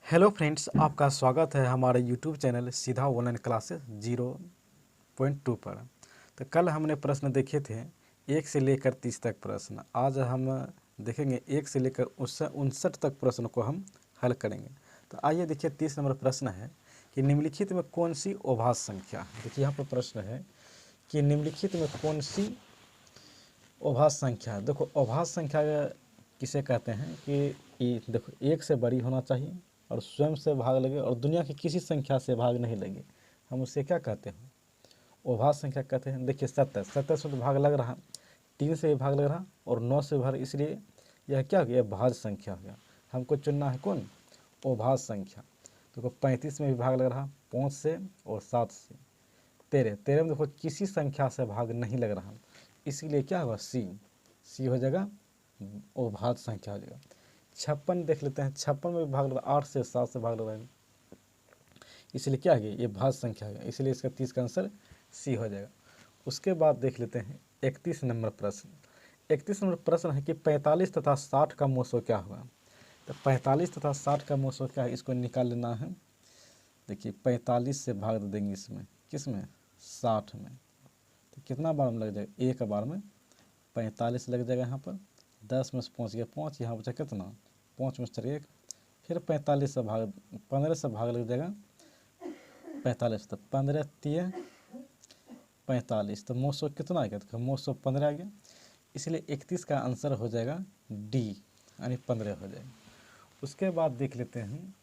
Hello friends, आपका स्वागत है हमारे यूट्यूब चैनल सीधा ऑनलाइन क्लासेस 0.2 पर। तो कल हमने प्रश्न देखे थे 1 से लेकर 30 तक प्रश्न। आज हम देखेंगे 1 से लेकर 59 तक प्रश्न को हम हल करेंगे। तो आइए देखिए, 30 नंबर प्रश्न है कि निम्नलिखित में कौन सी अभाज्य संख्या। देखिए यहाँ पर प्रश्न है कि निम्नलिखित में कौन सी अभाज्य संख्या। देखो अभाज्य संख्या किसे कहते हैं कि देखो 1 से बड़ी होना चाहिए और स्वयं से भाग लगे और दुनिया की किसी संख्या से भाग नहीं लगे, हम उससे क्या कहते हैं, अभाज्य संख्या कहते हैं। देखिए 70 से तो भाग लग रहा, 3 से भी भाग लग रहा और 9 से भाग, इसलिए यह क्या हो गया, भाज्य संख्या हो गया। हमको चुनना है कौन, अभाज्य संख्या। देखो 35 में भी भाग लग रहा 5 से और 7 से। 13 में देखो किसी संख्या से भाग नहीं लग रहा, इसीलिए क्या होगा, सी हो जाएगा, अभाज्य संख्या हो जाएगा। 56 देख लेते हैं, 56 में भी भाग लग रहा 8 से 7 से भाग लग रहा है, इसलिए क्या है, ये भाज्य संख्या है, इसलिए इसका 30 का आंसर सी हो जाएगा। उसके बाद देख लेते हैं 31 नंबर प्रश्न। 31 नंबर प्रश्न है कि 45 तथा 60 का मोसो क्या होगा। तो 45 तथा 60 का मोसो क्या है, इसको निकाल लेना है। देखिए 45 से भाग देंगे इसमें, किस में, 60 में, तो कितना बार में लग जाएगा, एक बार में 45 लग जाएगा। यहाँ पर 10 में से पहुँच गया 5, यहाँ बचा कितना, 5 में से 1, फिर 45 से भाग, 15 से भाग लग जाएगा 45, तो 15 3 45, तो मोसो कितना आ गया, तो मोसो 15 आ गया, इसलिए 31 का आंसर हो जाएगा डी, यानी 15 हो जाएगा। उसके बाद देख लेते हैं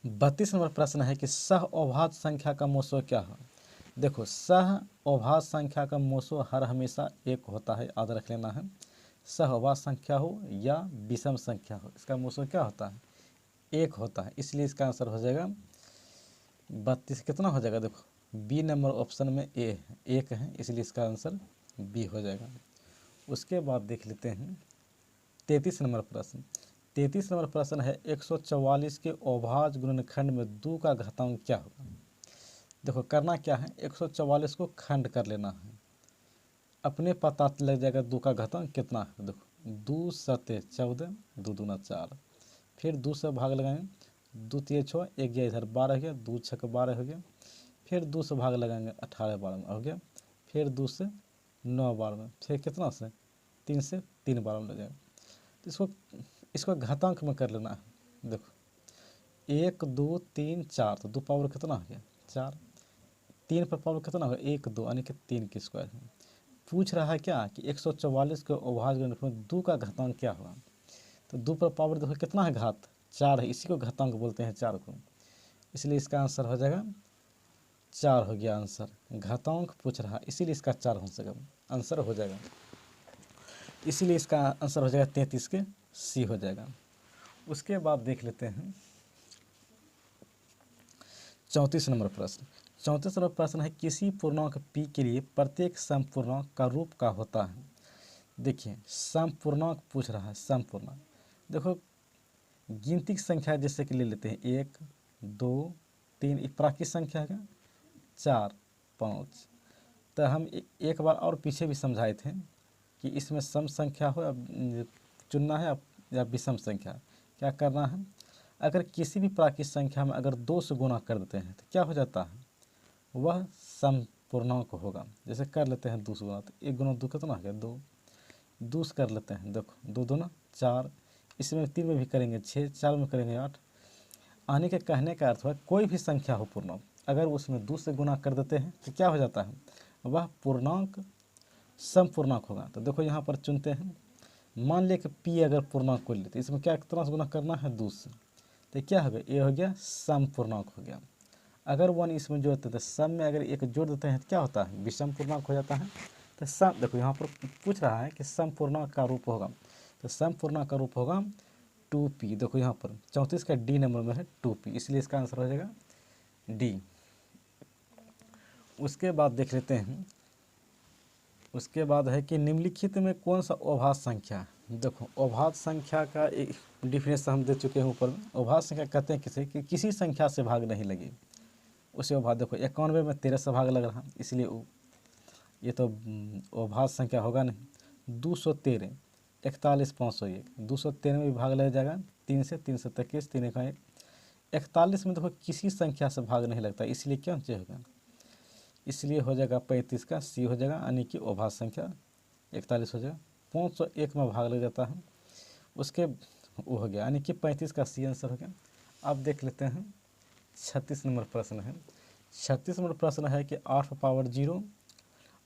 32 नंबर प्रश्न है कि सह अभाज्य संख्या का मोसो क्या है। देखो सह अभाज्य संख्या का मोसो हर हमेशा एक होता है, याद रख लेना है। सह अभाज्य संख्या हो या विषम संख्या हो, इसका मोसो क्या होता है, एक होता है, इसलिए इसका आंसर हो जाएगा 32 कितना हो जाएगा, देखो बी नंबर ऑप्शन में ए है, एक है, इसलिए इसका आंसर बी हो जाएगा। उसके बाद देख लेते हैं 33 नंबर प्रश्न। 33 नंबर प्रश्न है 144 के अभाज्य गुणनखंड में 2 का घातांक क्या होगा। देखो करना क्या है, 144 को खंड कर लेना है, अपने पता लग जाएगा 2 का घातांक कितना है। देखो 2 सते 14, 2 दूना 4, फिर 2 से भाग लगाएंगे, 2 तिये 6, 1 गया इधर 12 हो गया, 2 छक 12 हो गया, फिर 2 से भाग लगाएंगे 18 12 में हो गया, फिर 2 से 9 12 में, फिर कितना से 3 से 3 12 में लग जाएगा। तो इसको घातांक में कर लेना है। देखो 1 2 3 4, तो 2 पावर कितना हो गया 4, 3 पर पावर कितना होगा 1 2, यानी कि 3 की स्क्वायर है। पूछ रहा है क्या कि 144 के अभाज्य गुणनखंड में 2 का घातांक क्या होगा। तो 2 पर पावर देखो कितना है, घात 4 है, इसी को घातांक बोलते हैं 4 को, इसलिए इसका आंसर हो जाएगा 4 हो गया आंसर। घातांक पूछ रहा है इसीलिए इसका 4 हो सकेगा, आंसर हो जाएगा, इसीलिए इसका आंसर हो जाएगा 33 के सी हो जाएगा। उसके बाद देख लेते हैं 34 नंबर प्रश्न। 34 नंबर प्रश्न है किसी पूर्णांक पी के लिए प्रत्येक समपूर्णांक का रूप का होता है। देखिए समपूर्णांक पूछ रहा है, समपूर्णांक देखो गिनती की संख्या जैसे कि ले लेते हैं 1 2 3, ये प्राकृतिक संख्या है, 4 5, तो हम एक बार और पीछे भी समझाए थे कि इसमें सम संख्या हो या चुनना है या विषम संख्या। क्या करना है, अगर किसी भी प्राकृतिक संख्या में अगर 2 से गुणा कर देते हैं तो क्या हो जाता है, वह समपूर्णांक होगा। जैसे कर लेते हैं 2 से गुणा, तो 1 गुना 2 कितना हो गया 2, 2 से कर लेते हैं, देखो 2 दूना 4, इसमें 3 में भी करेंगे 6, 4 में करेंगे 8। आने के कहने का अर्थ है कोई भी संख्या हो पूर्णांक, अगर उसमें 2 से गुना कर देते हैं तो क्या हो जाता है, वह पूर्णांक समपूर्णांक होगा। तो देखो यहाँ पर चुनते हैं, मान लिया कि पी अगर पूर्णांक को लेते, इसमें क्या कितना से गुना करना है 2 से, तो क्या हो गया, ये हो गया समपूर्णांक हो गया। अगर 1 इसमें जोड़ते तो सम में अगर एक जोड़ देते हैं तो क्या होता है, विषम पूर्णांक हो जाता है। तो सम देखो यहाँ पर पूछ रहा है कि समपूर्णांक का रूप होगा, तो समपूर्णांक का रूप होगा 2p। देखो यहाँ पर 34 का डी नंबर में है 2p, इसलिए इसका आंसर हो जाएगा डी। उसके बाद देख लेते हैं, उसके बाद है कि निम्नलिखित में कौन सा अभाज्य संख्या। देखो अभाज्य संख्या का एक डिफिनेशन हम दे चुके हैं ऊपर में। अभाज्य संख्या कहते हैं किसे, कि किसी संख्या से भाग नहीं लगी, उसे अभाज्य। देखो 91 में 13 से भाग लग रहा, इसलिए ये तो अभाज्य संख्या होगा नहीं। 213 41 501, 213 में भी भाग लग जाएगा 3 से 3 से 21, 3 का 1, 41 में देखो किसी संख्या से भाग नहीं लगता, इसलिए क्या होगा, इसलिए हो जाएगा 35 का सी हो जाएगा, यानी कि अभाज्य संख्या 41 हो जाएगा। 501 में भाग लग जाता है, उसके वो हो गया, यानी कि 35 का सी आंसर हो गया। अब देख लेते हैं 36 नंबर प्रश्न है। 36 नंबर प्रश्न है कि 8 पावर 0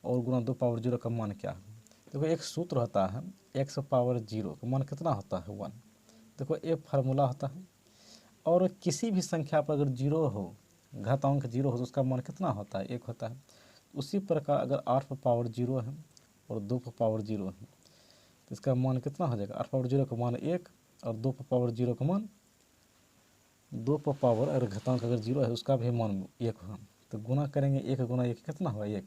और गुणा 2 पावर 0 का मान क्या है। देखो एक सूत्र होता है, x पावर 0 का मान कितना होता है 1। देखो ये फार्मूला होता है, और किसी भी संख्या पर अगर 0 हो, घातांक 0 हो तो उसका मान कितना होता है 1 होता है। उसी प्रकार अगर 8 पर पावर 0 है और 2 पर पावर 0 है तो इसका मान कितना हो जाएगा, 8 पावर 0 का मान 1 और 2 पर पावर 0 का मान 2 पर पावर, अगर घातांक अगर 0 है उसका भी मान 1 होगा, तो गुना करेंगे 1 गुना 1 कितना होगा 1,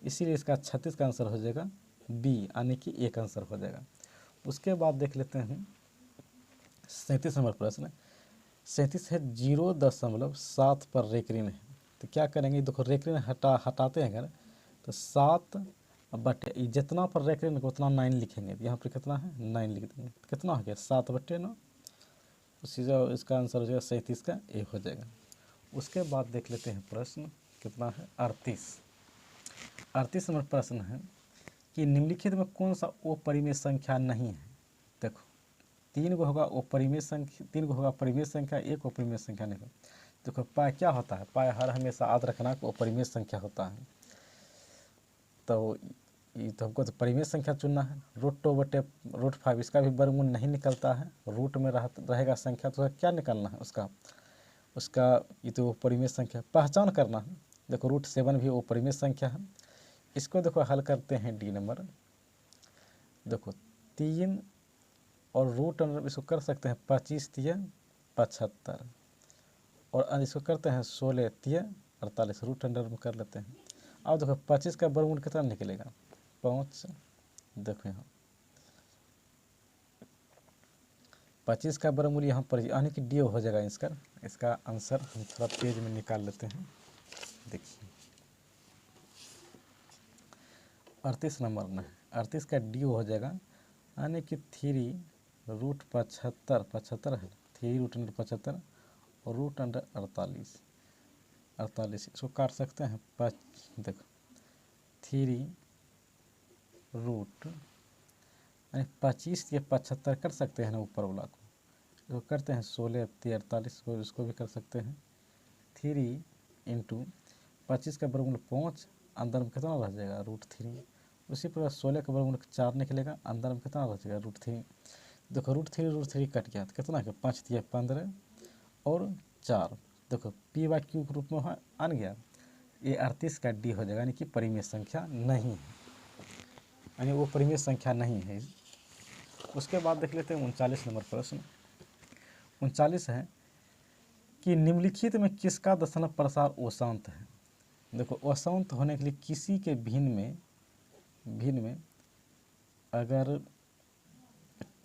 इसीलिए इसका 36 का आंसर हो जाएगा बी, यानी कि 1 आंसर हो जाएगा। उसके बाद देख लेते हैं 37 नंबर प्रश्न। 37 है 0.7 पर रेक्रिन है, तो क्या करेंगे, देखो रेक्रिन हटाते हैं अगर तो 7 बटे जितना पर रेक्रिन उतना 9 लिखेंगे, तो यहाँ पर कितना है 9 लिख देंगे, तो कितना हो गया 7/9, उसी जो इसका आंसर हो जाएगा 37 का ए हो जाएगा। उसके बाद देख लेते हैं प्रश्न कितना है 38 नंबर प्रश्न है कि निम्नलिखित में कौन सा अपरिमेय संख्या नहीं है। देखो 3 गो होगा अपरिमेय संख्या, 3 गो होगा परिमेय संख्या, 1 अपरिमेय संख्या नहीं होगा। देखो पाई क्या होता है, पाई हर हमेशा याद रखना को अपरिमेय संख्या होता है, तो ये तो हमको तो परिमेय संख्या चुनना है। √2/√5 इसका भी वर्गमूल नहीं निकलता है, रूट में रहेगा संख्या, तो क्या निकालना है उसका ये तो परिमेय संख्या पहचान करना है। देखो √7 भी वो परिमेय संख्या है। इसको देखो हल करते हैं डी नंबर, देखो 3 और रूट अंडर इसको कर सकते हैं 25 × 75, और इसको करते हैं 16 × 48, रूट अंडर में कर लेते हैं। अब देखो 25 का वर्गमूल कितना निकलेगा 5, देखो यहाँ 25 का वर्गमूल यहाँ पर यानी कि डी हो जाएगा इसका आंसर। हम थोड़ा पेज में निकाल लेते हैं, देखिए 38 नंबर में 38 का डी हो जाएगा, यानी कि 3√75 है, 3√75 और √48 इसको काट सकते हैं। देखो 3 रूट यानी 25 या 75 कर सकते हैं ना, ऊपर वाला को इसको करते हैं 16 × 48 को, इसको भी कर सकते हैं 3 × 25 का वर्गमूल 5, अंदर में कितना रह जाएगा √3। उसी प्रकार 16 का वर्गमूल 4 निकलेगा, अंदर में कितना रह जाएगा √3। देखो √3 कट गया तो कितना है 5 × 15 और 4, देखो p/q के रूप में आन गया, ये 38 का डी हो जाएगा, यानी कि परिमेय संख्या नहीं है, यानी वो परिमेय संख्या नहीं है। उसके बाद देख लेते हैं 39 नंबर प्रश्न। 39 है कि निम्नलिखित में किसका दशमलव प्रसार अशांत है। देखो अशांत होने के लिए किसी के भिन्न में अगर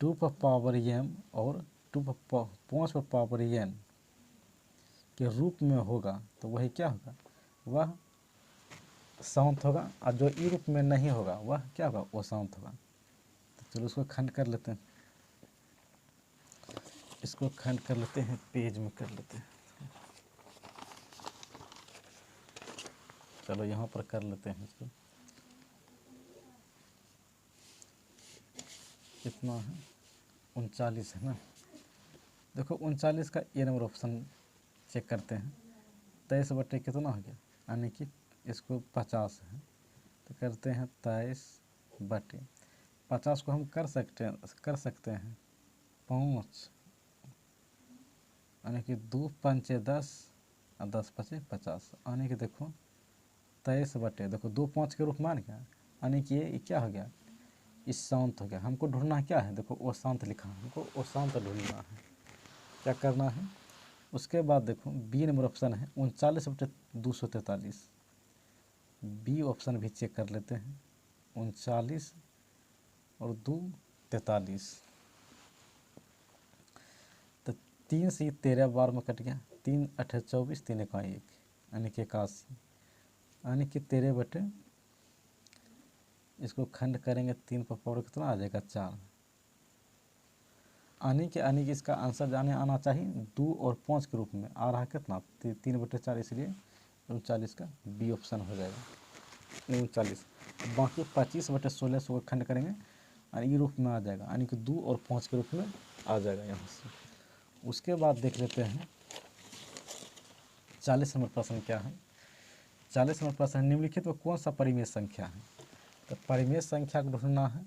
2 पर पावर m और 5 पर पावर n के रूप में होगा तो वही क्या होगा, वह शांत होगा, और जो ई रूप में नहीं होगा वह क्या होगा अशांत होगा। तो चलो उसको खंड कर लेते हैं, इसको खंड कर लेते हैं, पेज में कर लेते हैं, चलो यहाँ पर कर लेते हैं इसको, कितना है 39 है ना। देखो 39 का ए नंबर ऑप्शन चेक करते हैं, 23 बटे कितना हो गया, यानी कि इसको 50 है, तो करते हैं 23 बटे 50 को हम कर सकते हैं 5, यानी कि 2 × 5 = 10 और 10 × 5 = 50, यानी कि देखो 23 बटे देखो 2 5 के रूप मान गया, यानी कि ये क्या हो गया, इस शांत हो गया। हमको ढूंढना क्या है, देखो वो शांत लिखा, हमको वो शांत ढूंढना है, क्या करना है। उसके बाद देखो बी नंबर ऑप्शन है 39 बटे 243, बी ऑप्शन भी चेक कर लेते हैं, 39 और 2 43, तो 3 से 13 बार में कट गया, 3 × 8 = 24, 3 × 1 = 1, यानी कि 81, यानी कि 13 बटे, इसको खंड करेंगे 3 पर पावर कितना आ जाएगा 4, यानी कि इसका आंसर जाने आना चाहिए 2 और 5 के रूप में। आ रहा कितना 3/4, इसलिए 39 का बी ऑप्शन हो जाएगा 39। बाकी 25/16 को खंड करेंगे और ये रूप में आ जाएगा, यानी कि 2 और 5 के रूप में आ जाएगा यहाँ से। उसके बाद देख लेते हैं 40 नंबर प्रश्न क्या है। 40 नंबर प्रश्न निम्नलिखित में कौन सा परिमेय संख्या है। तो परिमेय संख्या को ढूंढना है।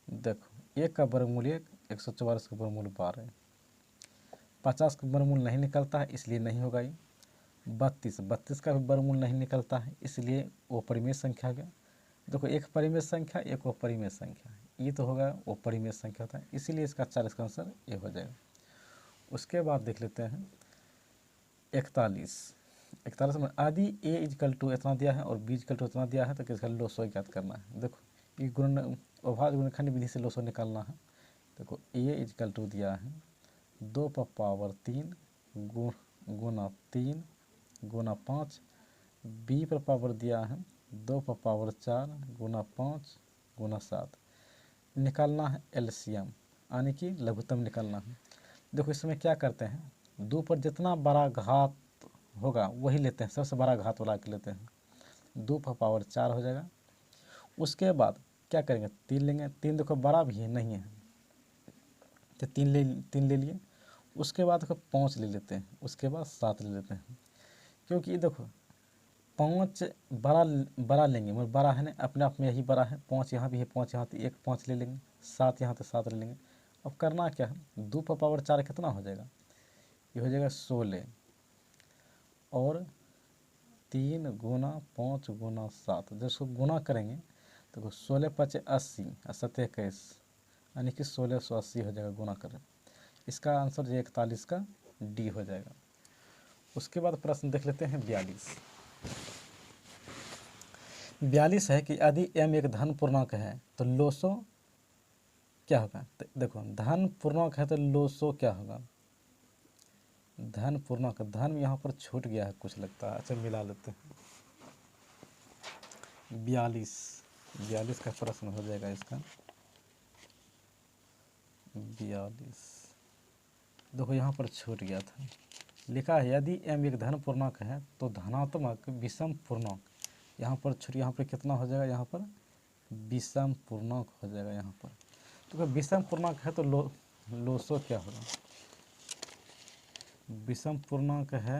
देखो 1 का वर्गमूल 1, 144 का वर्गमूल 12, 50 का वर्गमूल नहीं निकलता है इसलिए नहीं होगा ये। 32 का भी वर्गमूल नहीं निकलता है इसलिए वो परिमेय संख्या हो गया। देखो एक परिमेय संख्या, एक वो परिमेय संख्या, ये तो होगा वो परिमेय संख्या होता है, इसीलिए इसका 40 का आंसर ये हो जाएगा। उसके बाद देख लेते हैं 41 में आदि ए इजकल टू इतना दिया है और बी इजकल टू इतना दिया है, तो किसका लोसो ज्ञात करना है। देखो ये अभाज्य गुणनखंड विधि से लोसो निकालना है। देखो ए इजकल टू दिया है 2 पर पावर 3 गुना 3 गुना 5, बी पर पावर दिया है 2 पर पावर 4 गुना 5 गुना 7। निकालना है एलसीएम, यानी कि लघुत्तम निकालना है। देखो इसमें क्या करते हैं, 2 पर जितना बड़ा घात होगा वही लेते हैं, सबसे बड़ा घात वाला के लेते हैं। 2 पर पावर 4 हो जाएगा। उसके बाद क्या करेंगे, 3 लेंगे। 3 देखो बड़ा भी है नहीं है तो 3 ले लिए। उसके बाद देखो 5 ले लेते हैं, उसके बाद 7 ले लेते हैं। क्योंकि ये देखो 5 बड़ा लेंगे, मतलब बड़ा है ना, अपने आप में यही बड़ा है। 5 यहाँ भी है, 5 यहाँ, तो एक 5 ले लेंगे, 7 यहाँ तो 7 ले लेंगे। अब करना क्या है, 2 पर पावर 4 कितना हो जाएगा, ये हो जाएगा 16 और 3 गुना 5 गुना 7। जब इसको गुना करेंगे तो 16 5 80 और 7 21, यानी कि 1680 हो जाएगा गुना करें। इसका आंसर जो 41 का डी हो जाएगा। उसके बाद प्रश्न देख लेते हैं 42 है कि यदि m एक धन पूर्णांक है तो लोसो क्या होगा। तो देखो धन पूर्णांक है तो लोसो क्या होगा, धन पूर्णांक, धन यहाँ पर छूट गया है कुछ लगता है, अच्छा मिला लेते हैं। 42 का प्रश्न हो जाएगा इसका 42। देखो यहाँ पर छूट गया था, लिखा है यदि m एक धन पूर्णांक है तो धनात्मक विषम पूर्णांक, यहाँ पर छूट, यहाँ पर कितना हो जाएगा, यहाँ पर विषम पूर्णांक हो जाएगा यहाँ पर। तो विषम पूर्णांक है तो लोसो क्या होगा, विषम पूर्णांक है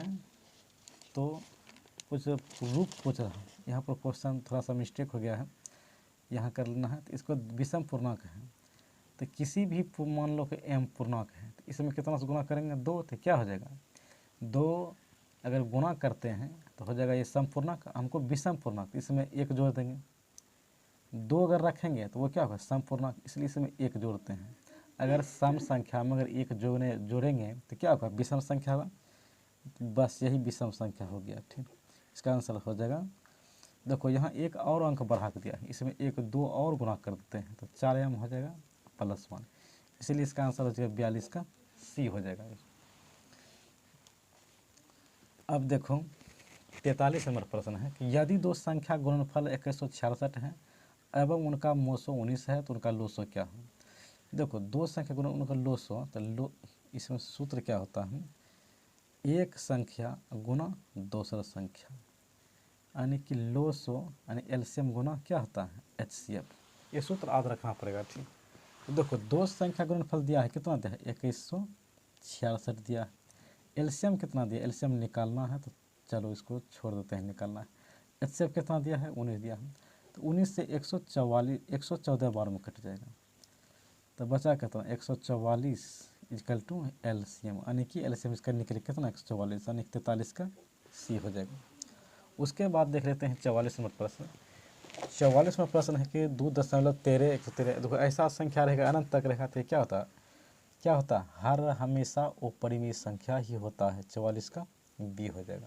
तो कुछ रूप पूछ रहा है, यहाँ पर क्वेश्चन थोड़ा सा मिस्टेक हो गया है, यहाँ कर लेना है। तो इसको विषम पूर्णांक है तो किसी भी मान लो कि m पूर्णांक है तो इसमें कितना से गुना करेंगे, 2, तो क्या हो जाएगा 2 अगर गुना करते हैं तो हो जाएगा ये सम पूर्णांक। हमको विषम पूर्णांक, इसमें 1 जोड़ देंगे। 2 अगर रखेंगे तो वो क्या होगा सम पूर्णांक, इसलिए इसमें 1 जोड़ते हैं। अगर सम संख्या में अगर 1 जोड़ेंगे तो क्या होगा, विषम संख्या होगा। बस यही विषम संख्या हो गया, ठीक। इसका आंसर हो जाएगा। देखो यहाँ एक और अंक बढ़ा के दिया है, इसमें 1 2 और गुना कर देते हैं तो 4m हो जाएगा +1, इसलिए इसका आंसर हो जाएगा 42 का सी हो जाएगा। अब देखो 43 नंबर प्रश्न है कि यदि दो संख्या गुणनफल 2166 है एवं उनका मोसो 19 है तो उनका लोसो क्या हो। देखो दो संख्या गुणन उनका लोसो, तो इसमें सूत्र क्या होता है, एक संख्या गुना दूसरा संख्या, यानी कि लोसो यानी एलसीएम गुना क्या होता है एचसीएफ। ये सूत्र याद रखना पड़ेगा, ठीक। तो देखो दो संख्या गुणनफल दिया है, कितना दिया है 2166 दिया है। एलसीएम कितना दिया, एलसीएम निकालना है तो चलो इसको छोड़ देते हैं, निकालना है। एचसीएफ कितना दिया है 19 दिया है, तो 19 से 114 बार में कट जाएगा, तो बचा कितना 144 इक्वल टू एलसीएम, यानी कि एलसीएम इसका निकले कितना 144, यानी 43 का सी हो जाएगा। उसके बाद देख लेते हैं 44 नंबर प्रश्न। 44 में प्रश्न है कि 2.13 113। देखो ऐसा संख्या रहेगा अनंत तक रहेगा तो क्या होता है हर हमेशा अपरिमेय संख्या ही होता है। 44 का बी हो जाएगा।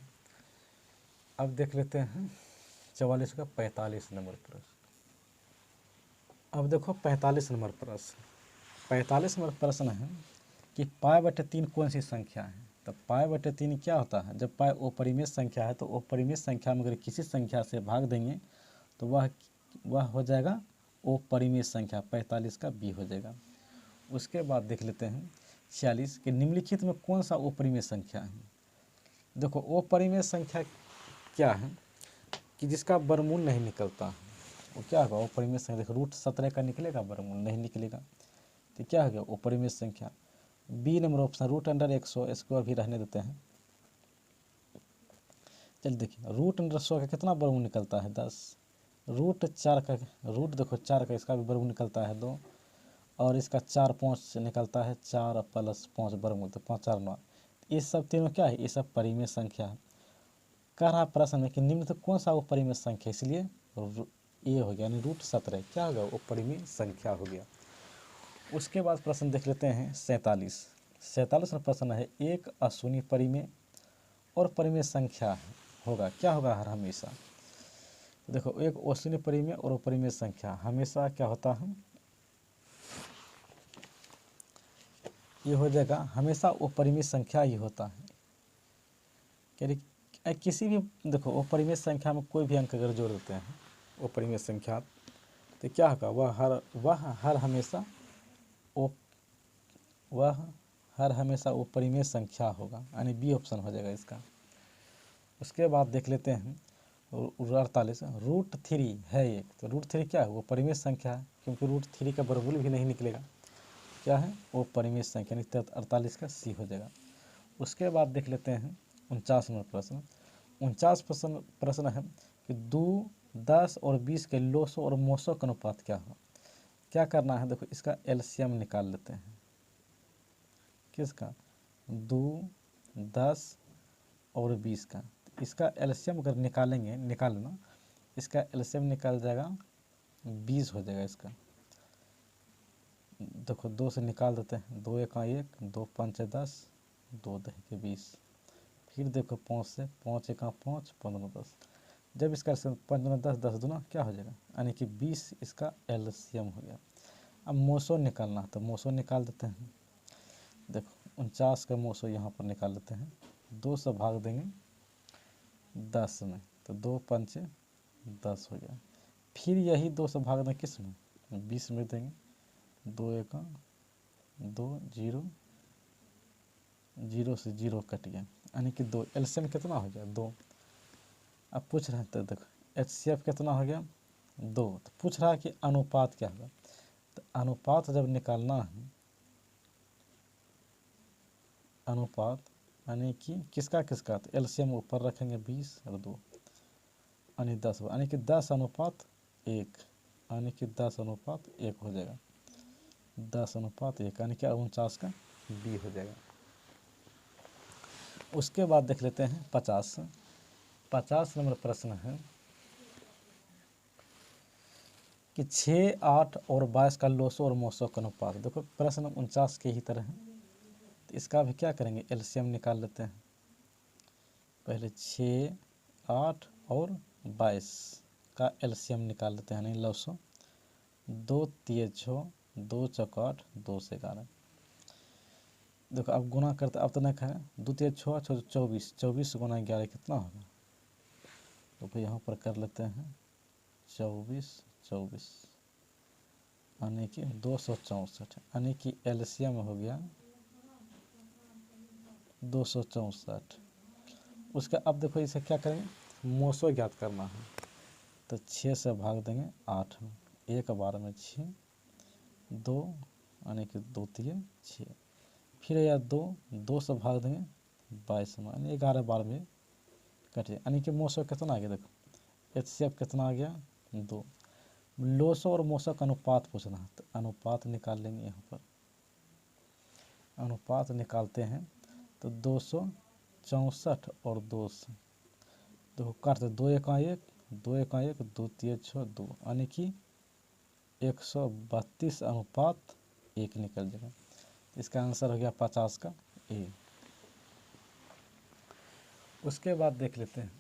अब देख लेते हैं 44 का 45 नंबर प्रश्न। अब देखो 45 नंबर प्रश्न, 45 नंबर प्रश्न है कि π/3 कौन सी संख्या है। तो π/3 क्या होता है, जब पाई अपरिमेय संख्या है तो अपरिमेय संख्या में अगर किसी संख्या से भाग देंगे तो वह हो जाएगा अपरिमेय संख्या, 45 का बी हो जाएगा। उसके बाद देख लेते हैं 46 कि निम्नलिखित में कौन सा अपरिमेय संख्या है। देखो अपरिमेय संख्या क्या है कि जिसका वर्गमूल नहीं निकलता है, वो क्या होगा अपरिमेय संख्या। देखो √17 का निकलेगा, वर्गमूल नहीं निकलेगा, तो क्या हो गया अपरिमेय संख्या। बी नंबर ऑप्शन √100, इसको अभी रहने देते हैं। चलिए देखिए √100 का कितना वर्गमूल निकलता है 10, √4 का देखो 4 का इसका भी वर्गमूल निकलता है 2, और इसका 4 5 निकलता है 4 + 5 वर्गमूल, तो 5 4 9। ये सब तीनों क्या है, ये सब परिमेय संख्या है। कह रहा प्रश्न में कि निम्न तो कौन सा वो परिमेय संख्या, इसलिए ये हो गया यानी √17 क्या होगा वो परिमेय संख्या हो गया। उसके बाद प्रश्न देख लेते हैं 47 में प्रश्न है एक अशून्य परिमेय और परिमेय संख्या होगा, क्या होगा हर हमेशा। देखो एक अशून्य परिमेय और अपरिमेय संख्या हमेशा क्या होता है, ये हो जाएगा हमेशा अपरिमेय संख्या ही होता है। किसी भी देखो अपरिमेय संख्या में कोई भी अंक अगर जोड़ देते हैं अपरिमेय संख्या, तो क्या होगा वह हर हमेशा अपरिमेय संख्या होगा, यानी बी ऑप्शन हो जाएगा इसका। उसके बाद देख लेते हैं 48 √3 है एक, तो √3 क्या है वो परिमेय संख्या है, क्योंकि √3 का वर्गमूल भी नहीं निकलेगा, क्या है वो परिमेय संख्या, यानी 48 का सी हो जाएगा। उसके बाद देख लेते हैं 49 नंबर प्रश्न। 49 प्रश्न है कि 2, 10 और 20 के लोसो और मोसो का अनुपात क्या हो। क्या करना है, देखो इसका एलसीएम निकाल लेते हैं। किसका, 2, 10 और 20 का। इसका एलसीएम अगर निकालना, इसका एलसीएम निकाल जाएगा 20 हो जाएगा इसका। देखो 2 से निकाल देते हैं, 2 1 1, 2 5 10, 2 2 20। फिर देखो 5 से 5 1 5, 15 10। जब इसका 15 10 10 दूना क्या हो जाएगा, यानी कि 20 इसका एलसीएम हो गया। अब मोसो निकालना, तो मोसो निकाल देते हैं। देखो 49 का मोसो यहाँ पर निकाल लेते हैं। 2 से भाग देंगे 10 में, तो 2 5 10 हो गया। फिर यही 2 से भाग दें किस में, 20 में देंगे। 2 1 2, 0 0 से 0 कट गया, यानी कि 2 एलसीएम कितना हो गया 2। अब पूछ रहे हैं तो देखो एचसीएफ कितना हो गया 2। तो पूछ रहा है कि अनुपात क्या होगा, तो अनुपात जब निकालना है, अनुपात यानी कि किसका किसका, तो एलसीएम ऊपर रखेंगे 20 और 2 यानी 10, यानी कि 10:1, यानी कि 10:1 हो जाएगा। 10:1 यानी कि 49 का बी हो जाएगा। उसके बाद देख लेते हैं 50 नंबर प्रश्न है कि 6, 8 और 22 का लोसो और मोसो का अनुपात। देखो प्रश्न 49 के ही तरह है, तो इसका भी क्या करेंगे एलसीएम निकाल लेते हैं। पहले 6, 8 और 22 का एलसीएम निकाल लेते हैं, यानी लोसो। 2 3 6, 2 4 8, 2 से 11। देखो अब गुना करते, अब तो नहीं खाए, 2 3 6 24, 24 गुना 11 कितना होगा, तो फिर यहाँ पर कर लेते हैं 24 24, यानी कि 264, यानी कि एलसीएम हो गया 264। उसका अब देखो इसे क्या करेंगे मोसो ज्ञात करना है, तो 6 से भाग देंगे 8 में, 1 बार में 6, 2 यानी कि 2 3 6, फिर या 2 से भाग देंगे 22 में, यानी 11 बार में कटे, यानी कि मोसो कितना आ गया, देखो एचसीएफ कितना आ गया 2। लोसो और मोसो का अनुपात पूछना है, तो अनुपात निकाल लेंगे। यहाँ पर अनुपात निकालते हैं तो 264 और 2 से देखो काटते, 2 1 1, 2 1 1, 2 3 6 2, यानी कि 132:1 निकल जाएगा। इसका आंसर हो गया 50 का ए। उसके बाद देख लेते हैं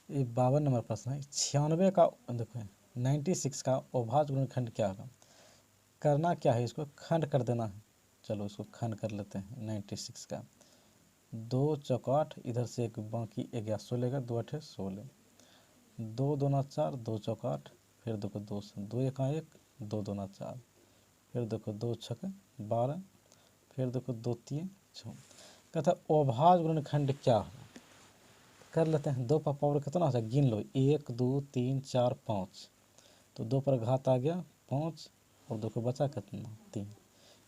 ये 52 नंबर प्रश्न है। 96 का देखो 96 का अभाज्य गुणनखंड क्या होगा। करना क्या है, इसको खंड कर देना है। चलो इसको खंड कर लेते हैं 96 का। 2 चौकाठ इधर से एक बाकी 11 16 का 2 8 16, 2 2 4, 2 चौकाठ, फिर देखो 2 से 2 1 1, 2 2 4, फिर देखो 2 छक 12, फिर देखो 2 3 6। कहता अभाज्य गुणनखंड क्या है, कर लेते हैं। 2 का पावर कितना होता है, गिन लो, 1 2 3 4 5, तो 2 पर घात आ गया 5, और 2 को बचा कितना 3।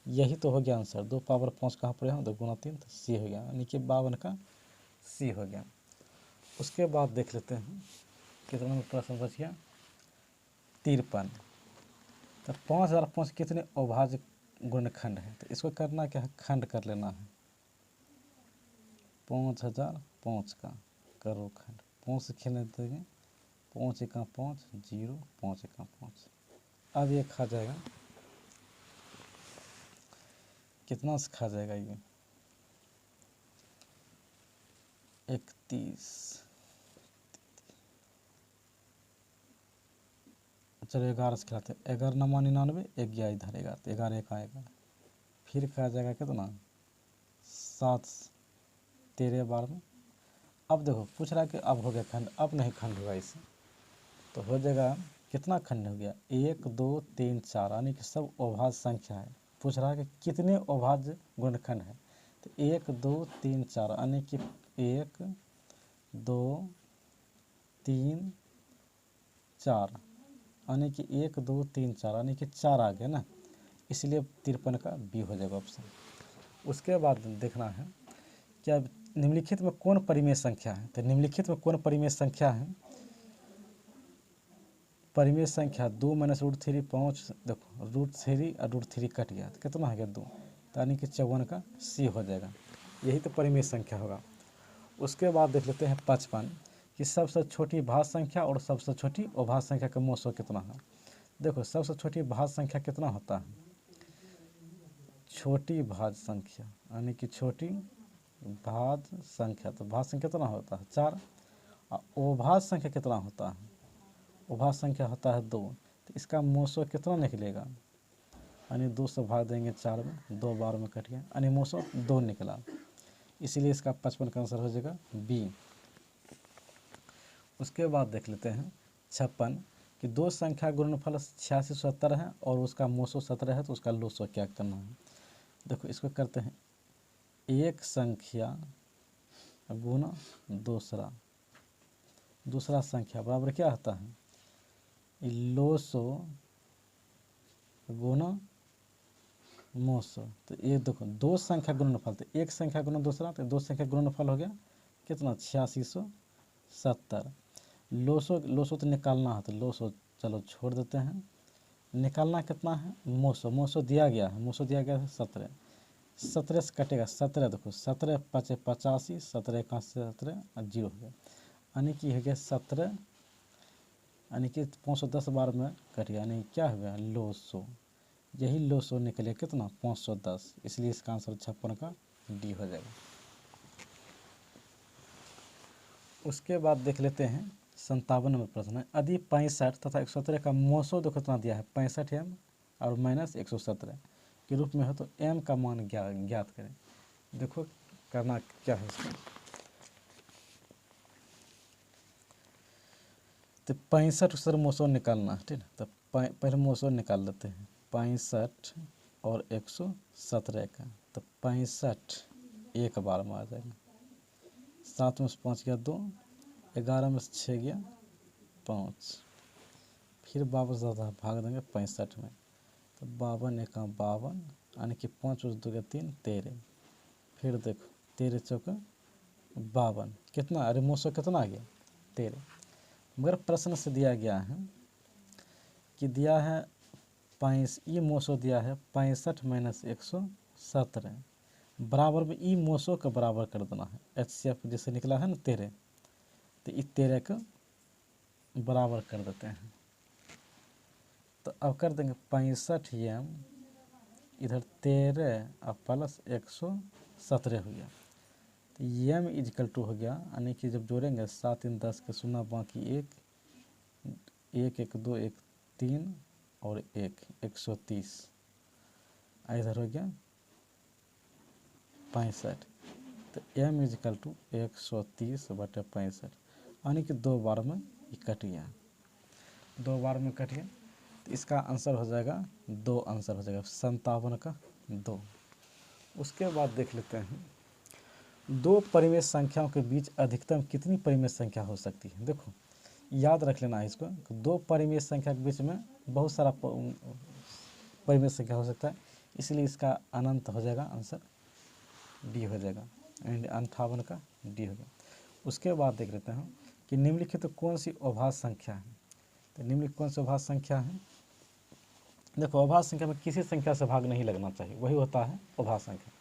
यही तो हो गया आंसर। 2 पावर 5 कहाँ पर है, 2 गुना 3, तो सी हो गया, यानी कि 52 का सी हो गया। उसके बाद देख लेते हैं कितना में प्रश्न बच गया, 53। तो 5005 कितने अभाज्य गुणनखंड है, तो इसको करना क्या है, खंड कर लेना है। 5005 का करो खंड, 5 से खेलने देंगे, 5 एका 5 0, 5 एका 5। अब ये खा जाएगा, कितना से खा जाएगा ये, 31। चलो 11 से खिलाते, 11 9 99, 1 गया इधर 11, तो 11 एक आएगा, फिर खा जाएगा कितना 7 13 12। अब देखो पूछ रहा है कि अब हो गया खंड, अब नहीं खंड होगा इसे, तो हो जाएगा कितना खंड हो गया, 1 2 3 4, यानी कि सब अभाज्य संख्या है। पूछ रहा है कि कितने अभाज्य गुणनखंड है, तो 1 2 3 4, यानी कि 1 2 3 4, यानी कि 1 2 3 4, यानी कि 4 आ गया ना, इसलिए 53 का बी हो जाएगा ऑप्शन। उसके बाद देखना है क्या निम्नलिखित में कौन परिमेय संख्या है, तो निम्नलिखित में कौन परिमेय संख्या है, परिमेय संख्या 2 - √3 5, देखो √3 और √3 कट गया, तो कितना हो गया 2, तो यानी कि 54 का सी हो जाएगा, यही तो परिमेय संख्या होगा। उसके बाद देख लेते हैं 55 कि सबसे छोटी भाज्य संख्या और सबसे छोटी अभाज्य संख्या का मोसो कितना है। देखो सबसे छोटी भाज्य संख्या कितना होता है, छोटी भाज्य संख्या, यानी कि छोटी भाज्य संख्या, तो भाज्य संख्या कितना होता है 4, और अभाज्य संख्या कितना होता है, अभाज्य संख्या होता है 2, तो इसका मोसो कितना निकलेगा, यानी 2 से भाग देंगे 4 में, 2 बार में कट गया, यानी मोसो 2 निकला, इसीलिए इसका 55 का आंसर हो जाएगा बी। उसके बाद देख लेते हैं 56 कि 2 संख्या गुणनफल 86 70 है और उसका मोसो 17 है, तो उसका लोसो क्या करना है। देखो इसको करते हैं, एक संख्या गुना दूसरा संख्या बराबर क्या होता है, लोसो गुना मोसो। तो ये देखो 2 संख्या गुणनफल, तो एक संख्या गुना दूसरा, तो 2 संख्या गुणनफल हो गया कितना 8670। लोसो तो निकालना है, तो लोसो चलो छोड़ देते हैं, निकालना कितना है मोसो दिया गया है, मोसो दिया गया है 17, 17 से कटेगा 17, देखो 17 5 85, 17 1 17 और 0 हो गया, यानी कि हो गया 17, यानी कि 510 बार में कट गया, यानी क्या हो गया लोसो, यही लोसो निकले कितना 510, इसलिए इसका आंसर 56 का डी हो जाएगा। उसके बाद देख लेते हैं 57 में प्रश्न है, यदि 65 तथा 117 का मोसो देखो कितना दिया है 65 m और -117 के रूप में हो, तो m का मान ज्ञात करें। देखो करना क्या है इसका, तो 65 सर मोसो निकालना है, ठीक है, तो पहले मोसो निकाल लेते हैं, 65 और 117 का, तो 65 एक बार में आ जाएगा, 7 में से 5 गया 2, 11 में से 6 गया 5, फिर 52 ज़्यादा भाग देंगे 65 में, तो 52 1 52, यानी कि 5 उस 2 गया 3 13, फिर देखो 13 चौका 52, कितना अरे मोसो कितना आ गया 13, मगर प्रश्न से दिया गया है कि दिया है ये मोसो दिया है 65 - 117 बराबर में ई मोसो का बराबर कर देना है, HCF जैसे निकला है ना 13, तो इस 13 का बराबर कर देते हैं, तो अब कर देंगे 65 m इधर 13 और प्लस 117 हो गया, तो m इजकल टू हो गया, यानी कि जब जोड़ेंगे 7 3 10 के 0 बाकी 1 1 1 2 1 3 और 1 130, इधर हो गया 65, तो m इजकल टू 130/65, यानी कि 2 बार में कट गया, 2 बार में कट गया। तो इसका आंसर हो जाएगा 2 आंसर हो जाएगा 57 का 2। उसके बाद देख लेते हैं दो परिमेय संख्याओं के बीच अधिकतम कितनी परिमेय संख्या हो सकती है। देखो याद रख लेना है इसको, दो परिमेय संख्या के बीच में बहुत सारा परिमेय संख्या हो सकता है, इसलिए इसका अनंत हो जाएगा, आंसर डी हो जाएगा, 58 का डी होगा। उसके बाद देख लेते हैं कि निम्नलिखित तो कौन सी अभाज्य संख्या है। तो निम्नलिखित कौन सी अभाज्य संख्या है। देखो अभाज्य संख्या में किसी संख्या से भाग नहीं लगना चाहिए, वही होता है अभाज्य संख्या।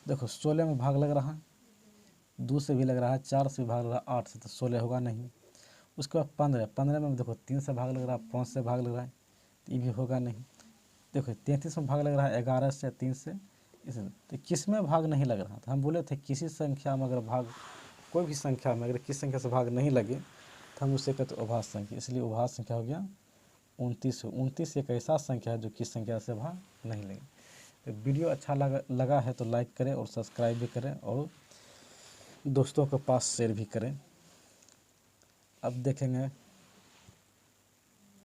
देखो 16 में भाग लग रहा है, 2 से भी लग रहा है, 4 से भी भाग लग रहा है, 8 से, तो 16 होगा नहीं। उसके बाद 15 में देखो 3 से भाग लग रहा है, 5 से भाग लग रहा है, तो ये भी होगा नहीं। देखो 33 में भाग लग रहा है 11 से, 3 से, इसमें तो किस में भाग नहीं लग रहा था। हम बोले थे किसी संख्या में अगर भाग, कोई भी संख्या में अगर किस संख्या से भाग नहीं लगे तो हम उसे कहते अभाज्य संख्या, इसलिए अभाज्य संख्या हो गया 29। 29 एक ऐसा संख्या है जो किस संख्या से भाग नहीं लगे। तो वीडियो अच्छा लगा है तो लाइक करें और सब्सक्राइब भी करें और दोस्तों के पास शेयर भी करें। अब देखेंगे